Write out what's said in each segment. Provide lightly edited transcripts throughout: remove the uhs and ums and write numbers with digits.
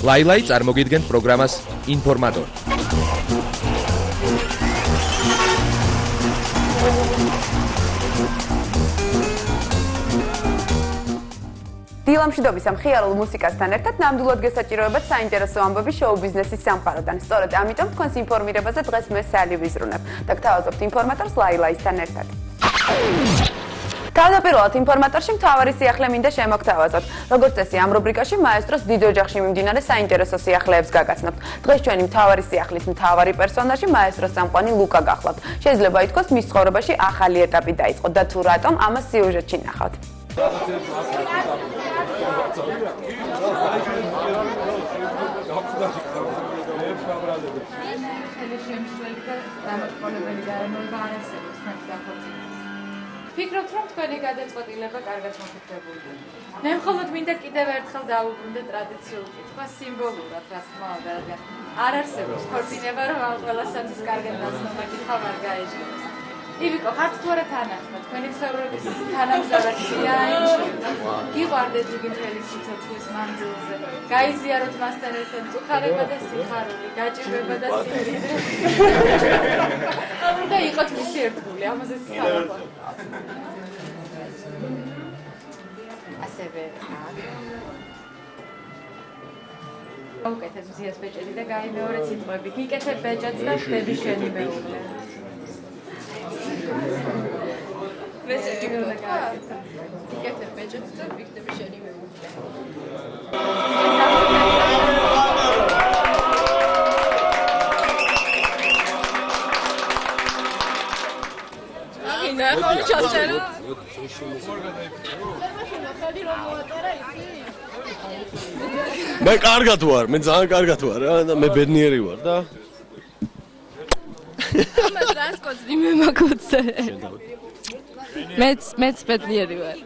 ლაილაი წარმოგიდგენთ პროგრამას ინფორმატორი. დილამშვიდობის ამ ხიარულ მუსიკასთან ერთად ნამდვილად გესაჭიროებათ საინტერესო ამბები შოუ ბიზნესის სამყაროდან. სწორედ ამიტომ თქვენს ინფორმირებაზე დღეს მე სალი ვიზრუნებ და გთავაზობთ ინფორმატორს ლაილაისთან ერთად. თავდაპირველად ინფორმატორში მთავარი სიახლე მინდა შემოგთავაზოთ. როგორც წესი, ამ რუბრიკაში მაესტროს დიდ ოჯახში მიმდინარე საინტერესო სიახლეებს გაგაცნობთ. დღეს ჩვენი მთავარი სიახლის მთავარი პერსონაჟი მაესტროს წამყვანი ლუკა გახლავთ. შეიძლება ითქვას, მის ცხოვრებაში ახალი ეტაპი დაიწყო და თუ რატომ, ამას სიუჟეტში ნახავთ. ფიქრობთ, რომ თქვენი გადაწყვეტილება კარგად მოფიქრებულია. მე მხოლოდ მინდა კიდევ ერთხელ დავუბრუნდე ტრადიციულ კითხვას სიმბოლურად, რა თქმა უნდა, რადგან არ არსებობს ქორწინება, რომ ამ ყველასათვის კარგად ნაცნობი კითხვა არ გაეშლოს. ივიკო, ხართ თუ არა თანახმა, თქვენი ცხოვრების თანამგზავრია აიჩი. გიყვარდეთ იგი მთელი სიცოცხლის მანძილზე. გაიზიაროთ მასთან ერთად მწუხარება და სიხარული, გაჭირვება და სიმდიდრე. უნდა იყოთ მისი ერთგული, ამაზე სცალო. ასევე უკეთებ ზიას ბეჭედი და გაიმეორე სიტყვებით. იკეთებ ბეჭედს და ხდები შენი მეუღლე. იკეთებ ბეჭედს და ვიქნები შენი მეუღლე. მე კარგად ვარ, მე ძალიან კარგად ვარ და მე ბედნიერი ვარ და ამას რასკოცი მე მაგოცე. მეც ბედნიერი ვარ.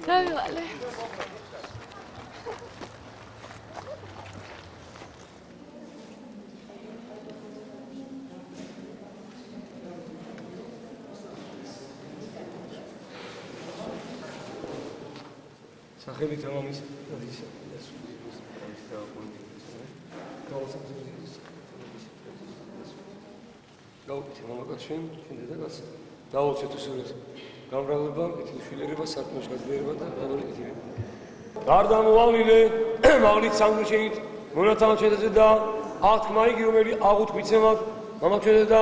რავივალე. სახელით ამის გავუკეთე მომაკაცშენ, შენ დედაკაც დავუცეთ უსურვეთ გამრავლება, შვილერება, სარკმლის გაძლიერება და გადავიკეთე. გარდა მოვალნილე, მაღლით სანგუშენით, მონათავ ჩედაზე და აღთქმა იგი, რომელი აღუთქვიცემა, მამაკ ჩედაზე და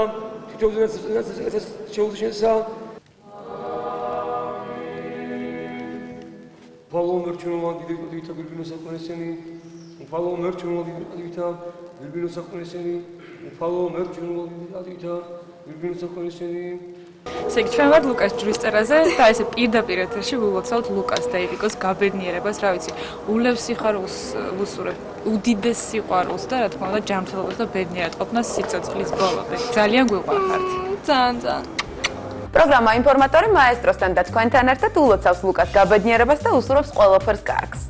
თითოეულს შეუძლიშენსა. Follow merchant dita birbirine saklanışını. Follow merchant dita birbirine saklanışını. Follow merchant dita birbirine saklanışını. Ისე ჩვენ ვარ ლუკას ჯვრის წერაზე და ესე პირდაპირ ეთერში ვულოცავთ ლუკას და ივიკოს გაბედნიერებას, რა ვიცი, ულევს სიხარულს ვუსურებ, უდიდეს სიყვარულს და რა თქმა უნდა ჯანმრთელობას და ბედნიერად ყოფნას სიცოცხლის ბოლომდე. ძალიან გვიყვარხართ. ძალიან. პროგრამა ინფორმატორი მაესტროსთან და თქვენთან ერთად ულოცავს ლუკას გაბედნიერებას და უსურვებს ყველაფერს კარგს.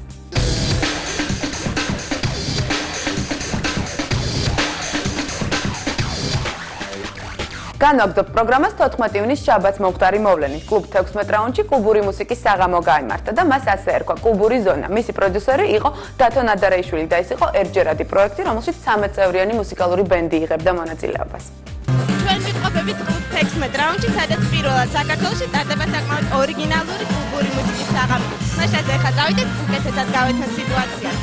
განვაგრძობთ პროგრამას 14 ივნის შაბათს მომხდარი მოვლენით. კლუბ 16 რაუნდში კუბური მუსიკის საღამო გაიმართა და მას ასე ერქვა კუბური ზონა. მისი პროდიუსერი იყო დათო ნადარეიშვილი და ეს იყო ერთჯერადი პროექტი, რომელშიც 13 წევრიანი მუსიკალური ბენდი იღებდა მონაწილეობას. ჩვენ ვიტყობებით კლუბ 16 რაუნდში, სადაც პირველად საქართველოში ტარდება საკმაოდ ორიგინალური კუბური მუსიკის საღამო. მაშინ ახლა წავიდეთ უკეთესად გავეთანხმოთ სიტუაციას.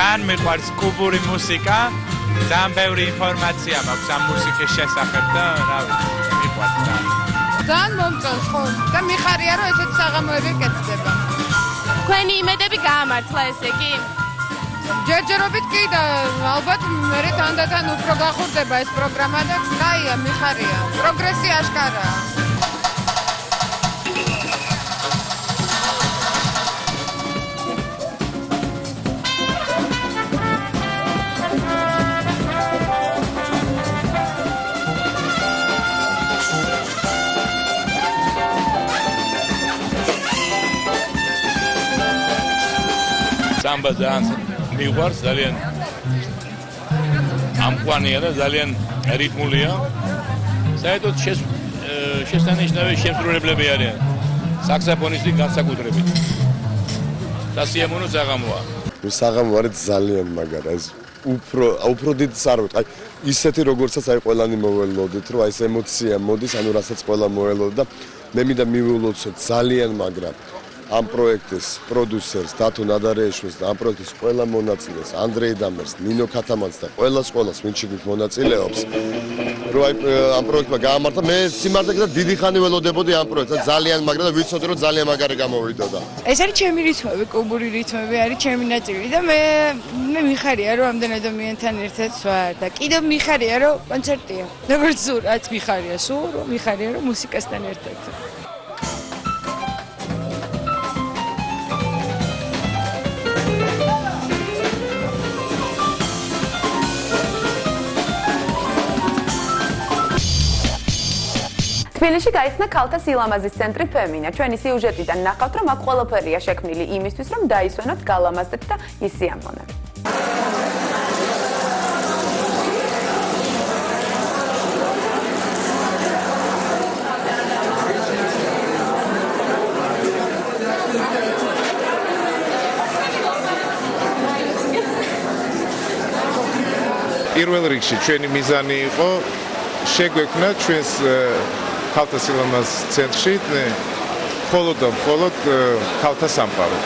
ძალიან მიყვარს კუბური მუსიკა, ძალიან ბევრი ინფორმაცია მაქვს ამ მუსიკის შესახებ და რა ვიცი, მიყვარს ძალიან. ძალიან მომწონს ხო და მიხარია რომ ესეთი საღამოები კეთდება. თქვენი იმედები გაამართლა ესე იგი? ჯერჯერობით კი და ალბათ მე თანდათან უფრო გახურდება ეს პროგრამა და კაია, მიხარია. პროგრესი აშკარაა. სამბა ძალიან მიყვარს, ძალიან ამყვანია და ძალიან რიტმულია. საერთოდ შესანიშნავი შემსრულებლები არიან. საქსოფონისტი განსაკუთრებით. და სიამოვნო საღამოა. საღამო არის ძალიან მაგარა. ეს უფრო დიდ არ ვიტყვი. აი ისეთი როგორცაც აი ყველანი მოველოდით, რომ აი ეს ემოცია მოდის, ანუ რასაც ყველა მოველოდა და მე მინდა მივულოცოთ ძალიან მაგრა ამ პროექტის პროდიუსერს დათო ნადარეიშვილს და ამ პროექტის ყველა მონაწილეს ანდრეი დამერს, ნინო ქათამაძეს და ყველას ვინც იქ მონაწილეობს რომ აი ამ პროექტმა გაამართა მე სიმართლე და დიდი ხანი ველოდებოდი ამ პროექტს ძალიან მაგრა და ვიცოდი რომ ძალიან მაგარი გამოვიდოდა ეს არის ჩემი რითმები, კუბური რითმები არის ჩემი ნაწილი და მე მიხარია რომ ამდენ ადამიანთან ერთად ვარ და კიდევ მიხარია რომ კონცერტია როგორც რაც მიხარია სულ რომ მიხარია რომ მუსიკასთან ერთად თბილისში გაიხსნა ქალთა სილამაზის ცენტრი ფემინა. ჩვენი სიუჟეტიდან ნახავთ, რომ აქ ყველაფერია შექმნილი იმისთვის, რომ დაისვენოთ, გალამაზდეთ და ისიამოვნოთ. პირველ რიგში ჩვენი მიზანი იყო შეგვექმნა ჩვენს ქალთა სილამაზის ცენტრში მხოლოდ და მხოლოდ ქალთა სამყარო.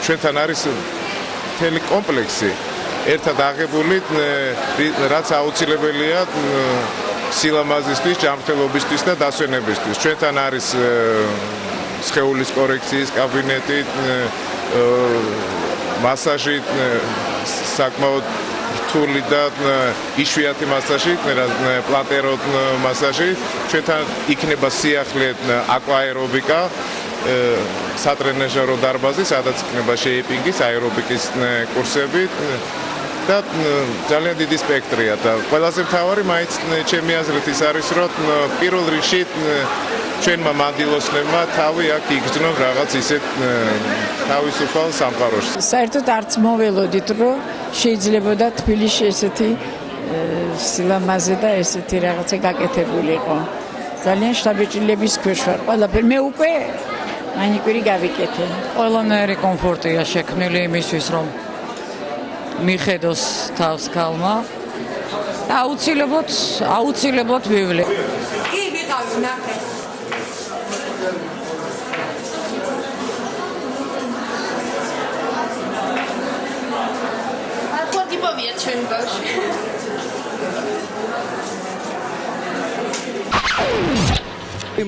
ჩვენთან არის მთელი კომპლექსი ერთად აღებული, რაც აუცილებელია სილამაზისთვის, ჯანმრთელობისთვის და დასვენებისთვის. ჩვენთან არის სხეულის კორექციის კაბინეტი, მასაჟი, საკმაოდ რთული და იშვიათი მასაჟი, პლატერო მასაჟი. ჩვენთან იქნება სიახლე აკვაერობიკა, სატრენაჟერო დარბაზი, სადაც იქნება შეიპინგის, აერობიკის კურსები. და ძალიან დიდი სპექტრია და ყველაზე მთავარი მაინც ჩემი აზრით ის არის რომ პირველ რიგში ჩვენმა მანდილოსნებმა თავი აქ იგრძნონ რაღაც ისეთ თავისუფალ სამყაროში. საერთოდ არც მოველოდით რომ შეიძლებოდა თბილისში ესეთი სილამაზე და ესეთი რაღაცა გაკეთებულიყო. ძალიან შთაბეჭდილების ქვეშ ვარ. ყველაფერი მე უკვე მანიკვირი გავიკეთე. ყველანაირი კომფორტია შექმნილი იმისთვის რომ მიხედოს თავს ქალმა და აუცილებლად ვივლე. კი ვიყავი ნახე. ახლა გიპოვია ჩვენი ბავშვი.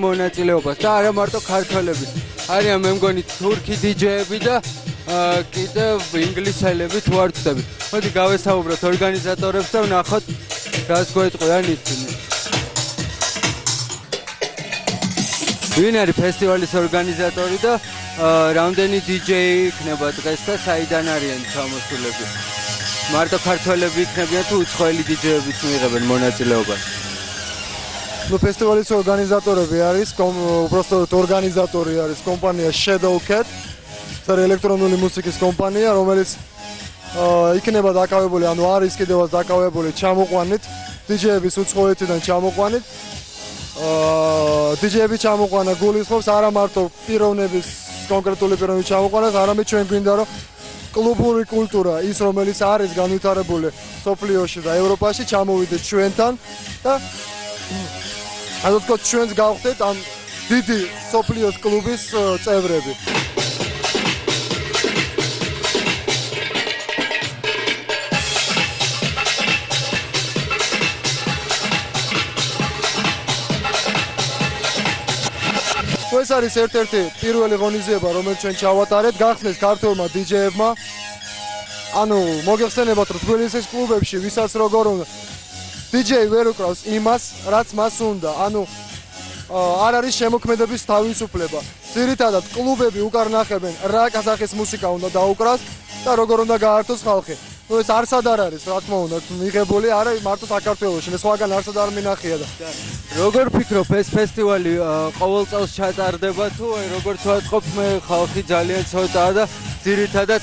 მონაწილეობას და არა მარტო ქართველების. არიან მე მგონი თურქი დიჯეები და კიდევ ინგლისელები თუ არ ვცდები. მოდი გავესაუბროთ ორგანიზატორებს და ვნახოთ რას გვეტყვიან ისინი. ვინ არის ფესტივალის ორგანიზატორი და რამდენი დიჯეი იქნება დღეს და საიდან არიან ჩამოსულები? მარტო ქართველები იქნებიან თუ უცხოელი დიჯეებიც მიიღებენ მონაწილეობას? ფესტივალის ორგანიზატორები არის, უბრალოდ ორგანიზატორი არის კომპანია Shadow Cat. ეს არის ელექტრონული მუსიკის კომპანია, რომელიც იქნება დაკავებული, ანუ არის კიდევაც დაკავებული ჩამოყვანით, დიჯეების უცხოეთიდან ჩამოყვანით. დიჯეების ჩამოყვანა გულისხმობს არა მარტო პიროვნების კონკრეტული პიროვნების ჩამოყვანას, არამედ ჩვენ გვინდა რომ კლუბური კულტურა, ის რომელიც არის განვითარებული სოფლიოში და ევროპაში, ჩამოვიდეს ჩვენთან და ასე ვთქვათ, ჩვენს გავხდეთ ამ დიდი სოფლიოს კლუბის წევრები. ეს არის ერთ-ერთი პირველი ღონისძიება, რომელიც ჩვენ ჩავატარეთ, გახსნეს ქართველმა დიჯეებმა. ანუ მოგეხსენებათ, რომ თბილისის კლუბებში ვისაც როგორ უნდა დიჯეი ვერ უკრავს იმას, რაც მას უნდა. ანუ არ არის შემოქმედების თავისუფლება. ძირითადად კლუბები უკარნახებენ რა კაზახის მუსიკა უნდა დაუკრას და როგორ უნდა გაართოს ხალხი. ნუ ეს არსად არ არის, რა თქმა უნდა, მიღებული არა მარტო საქართველოში, მე სხვაგან არსად არ მინახია და. როგორ ფიქრობ, ეს ფესტივალი ყოველ წელს ჩატარდება თუ როგორც ვთქვათ, მე ხალხი ძალიან ცოტაა და ძირითადად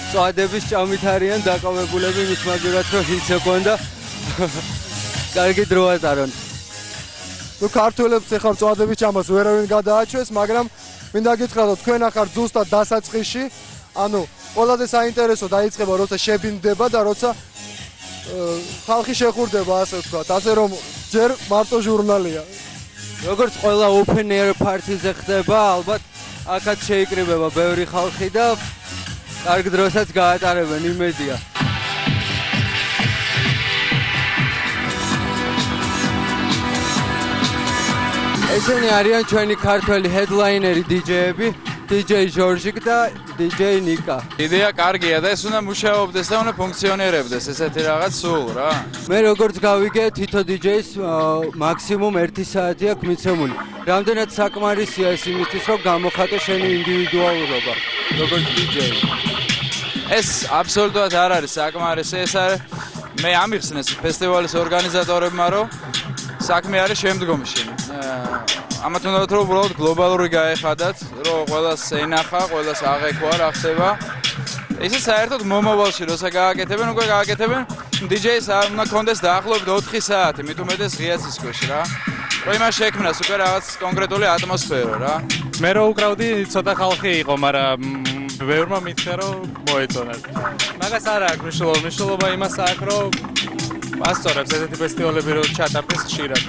წვადების ჭამით არიან დაკავებულები იმის მაგერად, რომ ჰიტს ექონდა. კარგი დრო ატარონ. ნუ ქართველებს ეხლა წვადების ჭამას ვერავინ გადააჩვეს, მაგრამ მინდა გითხრათ, რომ თქვენ ახარ ზუსტად დასაწყისში, ანუ ყველაზე საინტერესო დაიწყება, როცა შებინდება და როცა ხალხი შეხურდება, ასე ვთქვათ, ასე რომ ჯერ მარტო ჟურნალია. როგორც ყველა open air party-ზე ხდება, ალბათ აქაც შეიკრიბება ბევრი ხალხი და კარგ დროსაც გაატარებენ, იმედია. ესენი არიან ჩვენი ქართველი headline-ერი DJ-ები, DJ ჟორჟიკ და DJ ნიკა. იდეა კარგია და ეს უნდა მუშაობდეს და უნდა ფუნქციონირებდეს ესეთი რაღაც სულ რა. მე როგორც გავიგე, თითო DJ-ს მაქსიმუმ 1 საათი აქვს მიცემული. რამდენად საკმარისია ეს იმისთვის, რომ გამოხატო შენი ინდივიდუალურობა, როგორც DJ. ეს აბსოლუტურად არ არის საკმარისი, ეს არის მე ამიხსნეს ფესტივალის ორგანიზატორებმა, რომ საქმე არის შემდგომში. ამათ უნდა რომ უბრალოდ გლობალური გაეხადათ, რომ ყველას ენახა, ყველას აღეკვა რა ხდება. ესე საერთოდ მომავალში როცა გააკეთებენ, უკვე გააკეთებენ DJ-ს არ უნდა კონდეს დაახლოებით 4 საათი, მით უმეტეს ღიაცის ქვეშ რა. რომ იმას შექმნას უკვე რაღაც კონკრეტული ატმოსფერო რა. მე რო უკრავდი, ცოტა ხალხი იყო, მაგრამ ბევრმა მითხრა რომ მოეწონათ. მაგას არ აქვს მნიშვნელობა იმას აქვს, რომ ასწორებს ესეთი ფესტივალები რო ჩატარდეს ხშირად.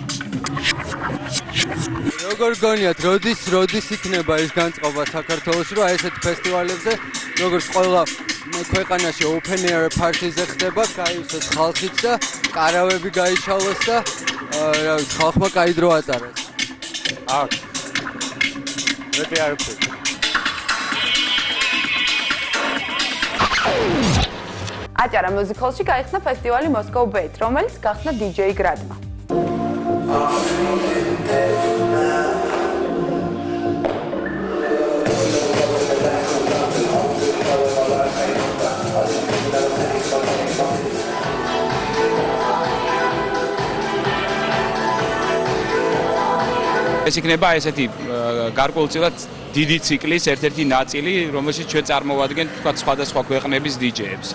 როგორ გონიათ, როდის იქნება ეს განწყობა საქართველოში, რომ ესეთ ფესტივალებზე, როგორც ყველა ქვეყანაში open air party-ზე ხდება, გაივსოს ხალხიც და კარავები გაიშალოს და რა ვიცი, ხალხმა კაი დრო ატაროს. აქ. მეტი არ ვფიქრობ. აჭარა მუსიკოლში გაიხსნა ფესტივალი Moscow Bet, რომელიც გახსნა DJ Grad-მა. ეს იქნება ესეთი გარკვეულწილად დიდი ციკლის ერთ-ერთი ნაწილი, რომელშიც ჩვენ წარმოვადგენთ თქვა სხვადასხვა ქვეყნების DJ-ებს.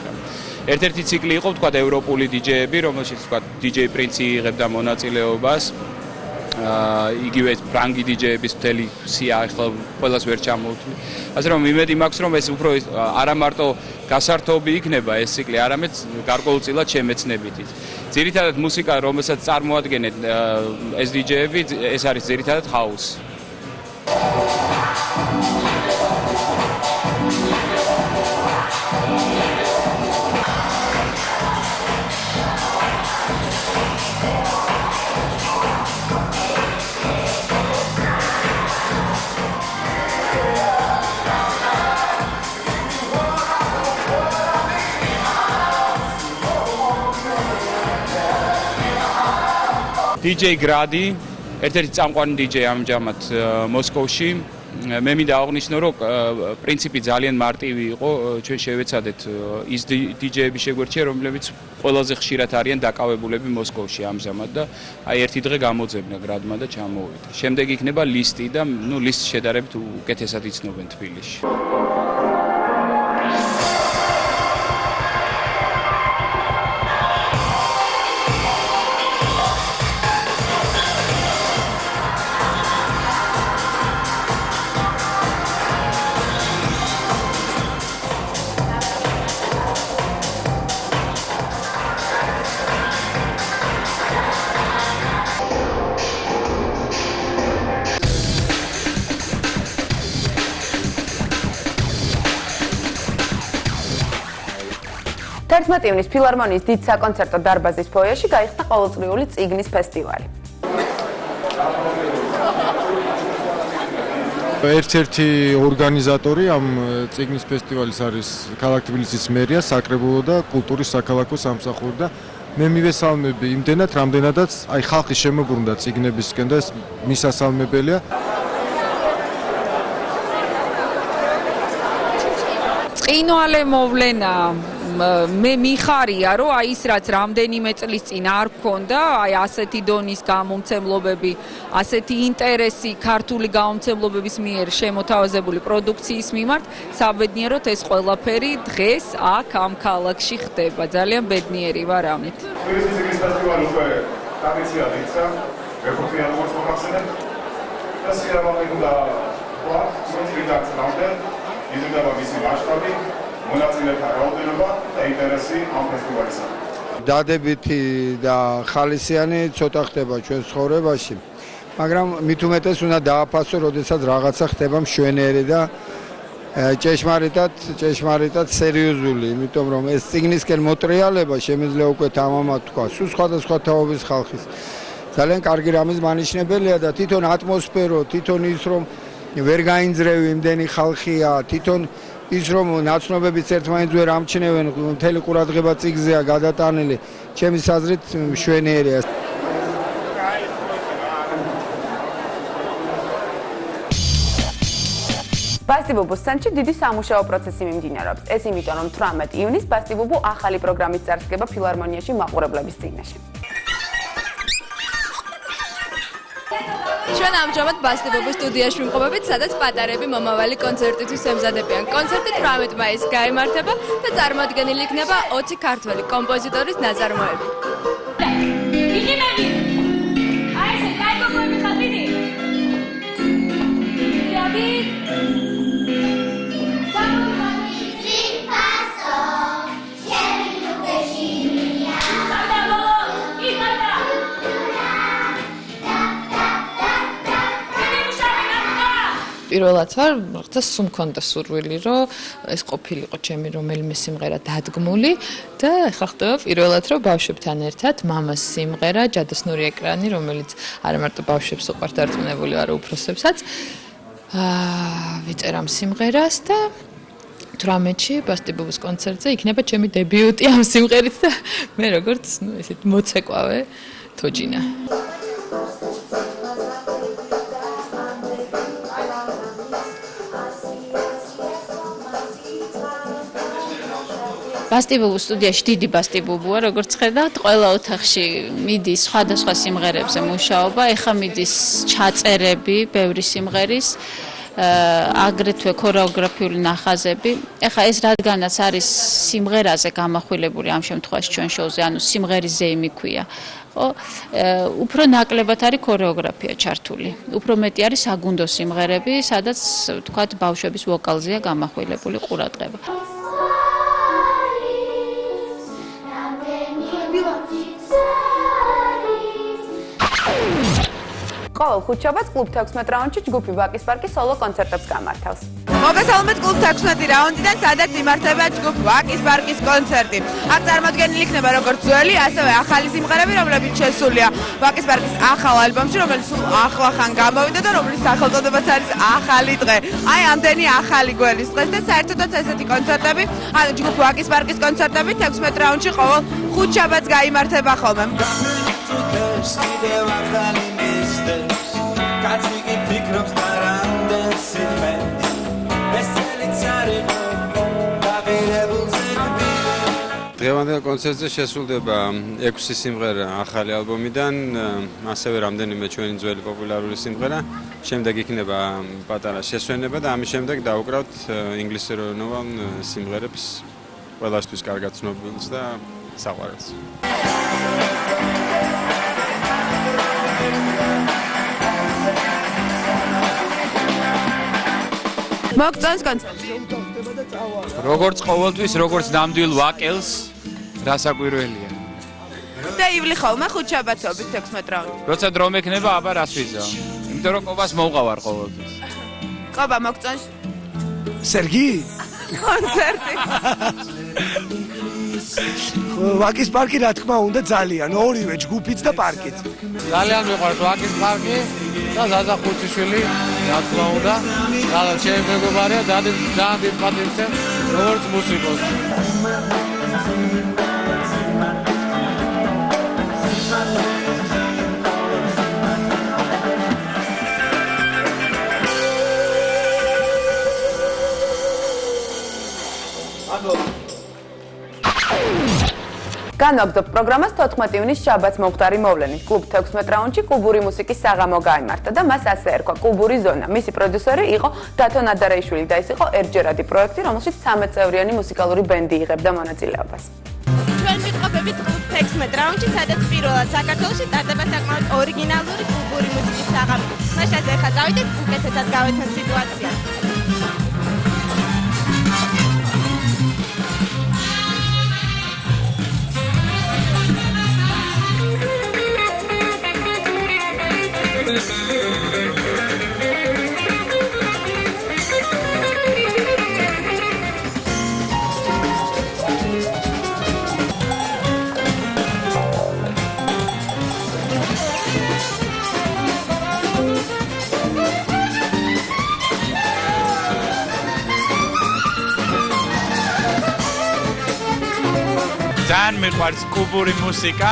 ერთ-ერთი ციკლი იყო თქვა ევროპული DJ-ები, რომელშიც თქვა DJ პრინცი იღებდა მონაწილეობას. იგივე ფრანგი DJ-ების მთელი სია ახლა ყველას ვერ ჩამოვთვლი. ასე რომ იმედი მაქვს, რომ ეს უფრო არა მარტო გასართობი იქნება ეს ციკლი, არამედ გარკვეულწილად შემეცნებითი. ძირითადად მუსიკა, რომელსაც წარმოადგენენ ეს DJ-ები, ეს არის ძირითადად house. DJ Grad-ი, ერთ-ერთი წამყვანი DJ ამჟამად მოსკოვში. მე მინდა აღნიშნო, რომ პრინციპი ძალიან მარტივი იყო, ჩვენ შევეცადეთ ის DJ-ები შეგვერჩია, რომლებიც ყველაზე ხშირად არიან დაკავებულები მოსკოვში ამჟამად და აი ერთი დღე გამოძებნა Grad-მა და ჩამოვიდა. შემდეგ იქნება ლისტი და ნუ ლისტს შედარებით უკეთესად იცნობენ თბილისში. თერთმეტივნის ფილარმონიის დიდ საკონცერტო დარბაზის ფოიეში გაიხსნა ყოველწლიური წიგნის ფესტივალი. ერთ-ერთი ორგანიზატორი ამ წიგნის ფესტივალის არის ქალაქ თბილისის მერია, საკრებულო და კულტურის საქალაქო სამსახური და მე მივესალმები იმდენად, რამდენადაც აი ხალხი შემოbrუნდა წიგნებისკენ და ეს მისასალმებელია. წინვალე მოვლენა მე მიხარია რომ აი ის რაც რამდენიმე წლის წინ არ გქონდა აი ასეთი დონის გამომცემლობები ასეთი ინტერესი ქართული გამომცემლობების მიერ შემოთავაზებული პროდუქციის მიმართ საბედნიეროდ ეს ყველაფერი დღეს აქ ამ ქალაქში ხდება ძალიან ბედნიერი ვარ ამით ტურისტიკის ფესტივალი უკვე ტრადიციად იქცა ეხუთი ამბობს მოხსენებ და სიამოვნებდა ვარ მოწინდაც რამდენ იზრდება მისი მასშტაბი მონაწილეთა რაოდენობა და ინტერესი ამ ფესტივალისა. დადებითი და ხალისიანი ცოტა ხდება ჩვენ ცხოვრებაში, მაგრამ მით უმეტეს უნდა დააფასო, როდესაც რაღაცა ხდება მშვენიერი და ჭეშმარიტად სერიოზული, იმიტომ რომ ეს წიგნისკენ მოტრიალება შემიძლია უკვე თამამად თქვა, სულ სხვადასხვა თაობის ხალხის. ძალიან კარგი რამის მანიშნებელია და თვითონ ატმოსფერო, თვითონ ის რომ ვერ გაინძრევი იმდენი ხალხია, თვითონ ის რომ ნაცნობებიც ერთმანეთს ვერ ამჩნევენ, მთელი ყურადღება წიგზეა გადატანილი, ჩემი აზრით მშვენიერია. ბასტიბუბუს ცენტრში დიდი სამუშაო პროცესი მიმდინარეობს. ეს იმიტომ, რომ 18 ივნისს ბასტიბუბუ ახალი პროგრამით წარსდგება ფილარმონიაში მაყურებლების წინაშე. ჩვენ ამჟამად ბასტიბუბუს სტუდიაში ვიმყოფებით, სადაც პატარები მომავალი კონცერტისთვის ემზადებიან. კონცერტი 18 მაისს გაიმართება და წარმოდგენილი იქნება 20 ქართველი კომპოზიტორის ნაწარმოები. პირველად ვარ, რაღაცა სულ მქონდა სურვილი, რომ ეს ყოფილიყო ჩემი რომელიმე სიმღერა დადგმული და ახლა ხდება პირველად, რომ ბავშვებთან ერთად მამას სიმღერა, ჯადოსნური ეკრანი, რომელიც არა მარტო ბავშვებს უყვართ, დარწმუნებული ვარ უფროსებსაც. ვიწერა ამ სიმღერას და 18-ში ბასტიბუბუს კონცერტზე იქნება ჩემი დებიუტი ამ სიმღერით და მე როგორც, ესეთ მოცეკვავე თოჯინა. ბასტიბუბუს სტუდიაში დიდი ბასტიბუბუა, როგორც ხედავთ, ყველა ოთახში მიდის სხვადასხვა სიმღერებზე მუშაობა, ეხლა მიდის ჩაწერები, ბევრი სიმღერის, აგრეთვე ქორეოგრაფიული ნახაზები. ეხლა ეს რადგანაც არის სიმღერაზე გამახვილებული ამ შემთხვევაში ჩვენ შოუზე, ანუ სიმღერის ზეიმი ქვია. უფრო ნაკლებად არის ქორეოგრაფია ჩართული. უფრო მეტი არის საგუნდო სიმღერები, სადაც თქვათ ბავშვების ვოკალზეა გამახვილებული ყურადღება. ყოველ ხუთშაბათს კლუბ 16 რაუნდში ჯგუფი ვაკის პარკი სოლო კონცერტებს გამართავს. მოგესალმებით კლუბ 16 რაუნდიდან, სადაც იმართება ჯგუფ ვაკის პარკის კონცერტი. აქ წარმოდგენილი იქნება როგორც ძველი, ასევე ახალი სიმღერები, რომლებიც შესულია ვაკის პარკის ახალ ალბომში, რომელიც სულ ახლახან გამოვიდა და რომლის სახელწოდებაც არის ახალი დღე. აი ამდენი ახალი გველის დღეს და საერთოდაც ესეთი კონცერტები, ანუ ჯგუფ ვაკის პარკის კონცერტები 16 რაუნდში ყოველ ხუთშაბათს გაიმართება ხოლმე. კაცი ფიქრობს და რამდენს იმენს ესელიც არისო დაბირებულზე დღევანდელ კონცერტზე შესრულდება 6 სიმღერა ახალი ალბომიდან, ასევე რამდენიმე ჩვენი ძველი პოპულარული სიმღერა. შემდეგ იქნება პატარა შესვენება და ამის შემდეგ დავუკრავთ ინგლისურენოვან სიმღერებს, ყველასთვის კარგად ცნობილს და საყვარელს. მოგწონს კონცერტი. როგორც ყოველთვის, როგორც ნამდვილ ვაკელს, რასაკვირველია. და ივლი ხოლმე ხუთშაბათობით 16 რაუნდში. როცა დრო მექნება, აბა რას ვიზავ? იმიტომ რომ ყობას მოვყავარ ყოველთვის. ყობა მოგწონს? სერგი? კონცერტი. ვაკის პარკი რა თქმა უნდა ძალიან, ორივე ჯგუფიც და პარკიც. ძალიან მიყვარს ვაკის პარკი და ზაზა ხუციშვილი. რა თქმა უნდა, რაღაც ჩემი მეგობარია, ძალიან დიდ პატივს როგორც მუსიკოსს. განვაგრძობ პროგრამას 14 ივნის შაბათს მომხდარი მოვლენით. კლუბ 16 რაუნდში კუბური მუსიკის საღამო გაიმართა და მას ასე ერქვა კუბური ზონა. მისი პროდიუსერი იყო დათო ნადარეიშვილი და ეს იყო ერთჯერადი პროექტი, რომელშიც 13 წევრიანი მუსიკალური ბენდი იღებდა მონაწილეობას. ჩვენ ვიტყობებით კლუბ 16 რაუნდში, სადაც პირველად საქართველოში ტარდება საკმაოდ ორიგინალური კუბური მუსიკის საღამო. მაშინ ახლა წავიდეთ უკეთესად გავეთმოთ სიტუაციას. ძალიან მიყვარს კუბური მუსიკა,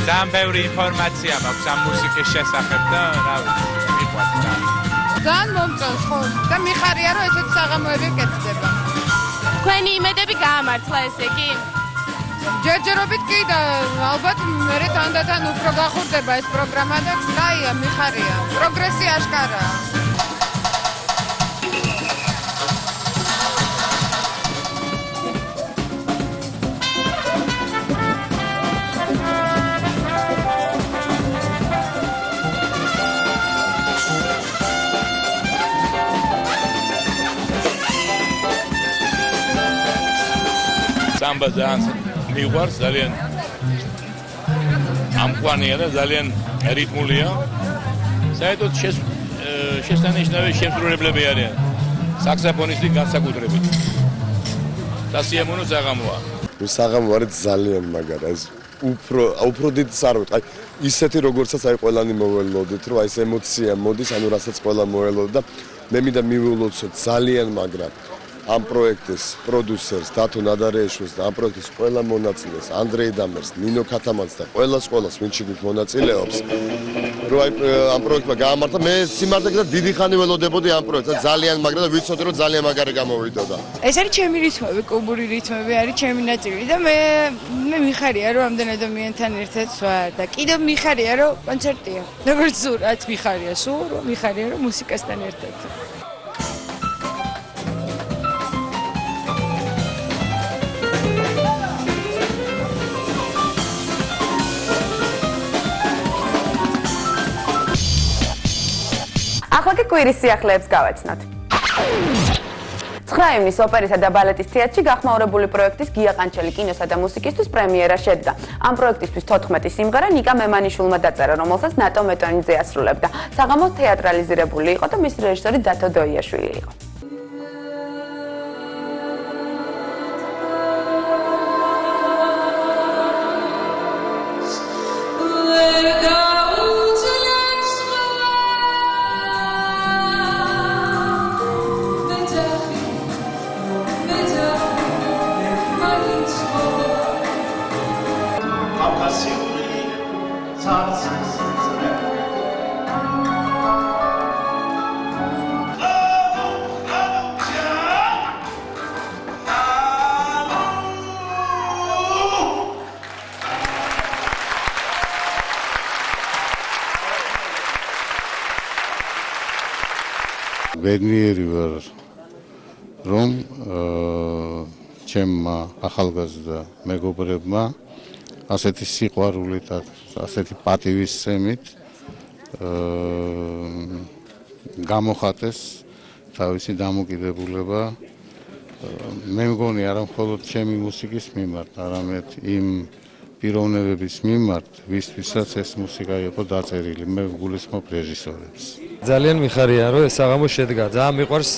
ძალიან ბევრი ინფორმაცია მაქვს ამ მუსიკის შესახებ და რა ვიცი, მიყვარს ძალიან. ძალიან მომწონს ხო და მიხარია რომ ესეთი საღამოები კეთდება. თქვენი იმედები გაამართლა ესე კი? ჯერჯერობით კი და ალბათ მე თანდათან უფრო გახურდება ეს პროგრამა და კაია, მიხარია. პროგრესი აშკარაა. სამბა ძალიან მიყვარს, ძალიან ამყვანია და ძალიან რიტმულია. საერთოდ შესანიშნავი შემსრულებლები არიან. საქსოფონისტი განსაკუთრებით. და სიამოვნო საღამოა. საღამო არის ძალიან მაგარი. ეს უფრო დიდ სარვით. აი ისეთი როგორცაც აი ყველანი მოველოდით, რომ აი ეს ემოცია მოდის, ანუ რასაც ყველა მოველოდა და მე მინდა მივულოცოთ ძალიან მაგრამ ამ პროექტის პროდიუსერს დათო ნადარეიშვილს და ამ პროექტის ყველა მონაწილეს ანდრეი დამერს, ნინო ქათამაძეს და ყველას ვინც იქით მონაწილეობს რომ აი ამ პროექტმა გაამართა მე სიმართლე დიდი ხანი ველოდებოდი ამ პროექტს ძალიან მაგრამ და ვიცოდი რომ ძალიან მაგარი გამოვიდოდა ეს არის ჩემი რითმები, კუბური რითმები არის ჩემი ნაწილი და მე მიხარია რომ ამდენ ადამიანთან ერთად ვარ და კიდევ მიხარია რომ კონცერტია როგორც სურაც მიხარია სულ რომ მიხარია რომ მუსიკასთან ერთად ახლა კი კვირის სიახლეებს გავაცნოთ. 9 ივნის ოპერისა და ბალეტის თეატრში გახმაურებული პროექტის გია ყანჩელი კინოსა და მუსიკისთვის პრემიერა შედგა. ამ პროექტისთვის 14 სიმღერა ნიკა მემანიშვილმა დაწერა, რომელსაც ნატო მეტონიძე ასრულებდა. საღამო თეატრალიზირებული იყო და მისი რეჟისორი დათო დოიაშვილი იყო. ბედნიერი ვარ რომ ჩემმა ახალგაზრდა მეგობრებმა ასეთი სიყვარულით და ასეთი პატივისცემით გამოხატეს თავისი დამოკიდებულება მე მგონი არა მხოლოდ ჩემი მუსიკის მიმართ, არამედ იმ პიროვნებების მიმართ, ვისთვისაც ეს მუსიკა იყო დაწერილი, მე გულისხმობ რეჟისორებს. ძალიან მიხარია რომ ეს საღამო შედგა. ძალიან მიყვარს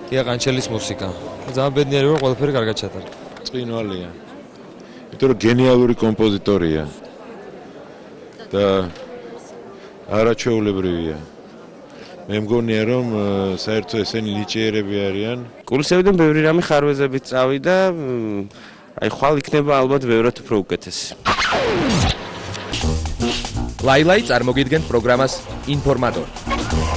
გია ყანჩელის მუსიკა. ძალიან ბედნიერი ვარ ყველაფერი კარგად ჩატარდა. წვინვალია. იმიტომ რომ გენიალური კომპოზიტორია. და არაჩვეულებრივია. მე მგონია რომ საერთოდ ესენი ნიჭიერები არიან. კულისებიდან ბევრი რამე ხარვეზებით წავიდა, აი ხვალ იქნება ალბათ ბევრად უფრო უკეთესი. ლაილაი წარმოგიდგენთ პროგრამას ინფორმატორი.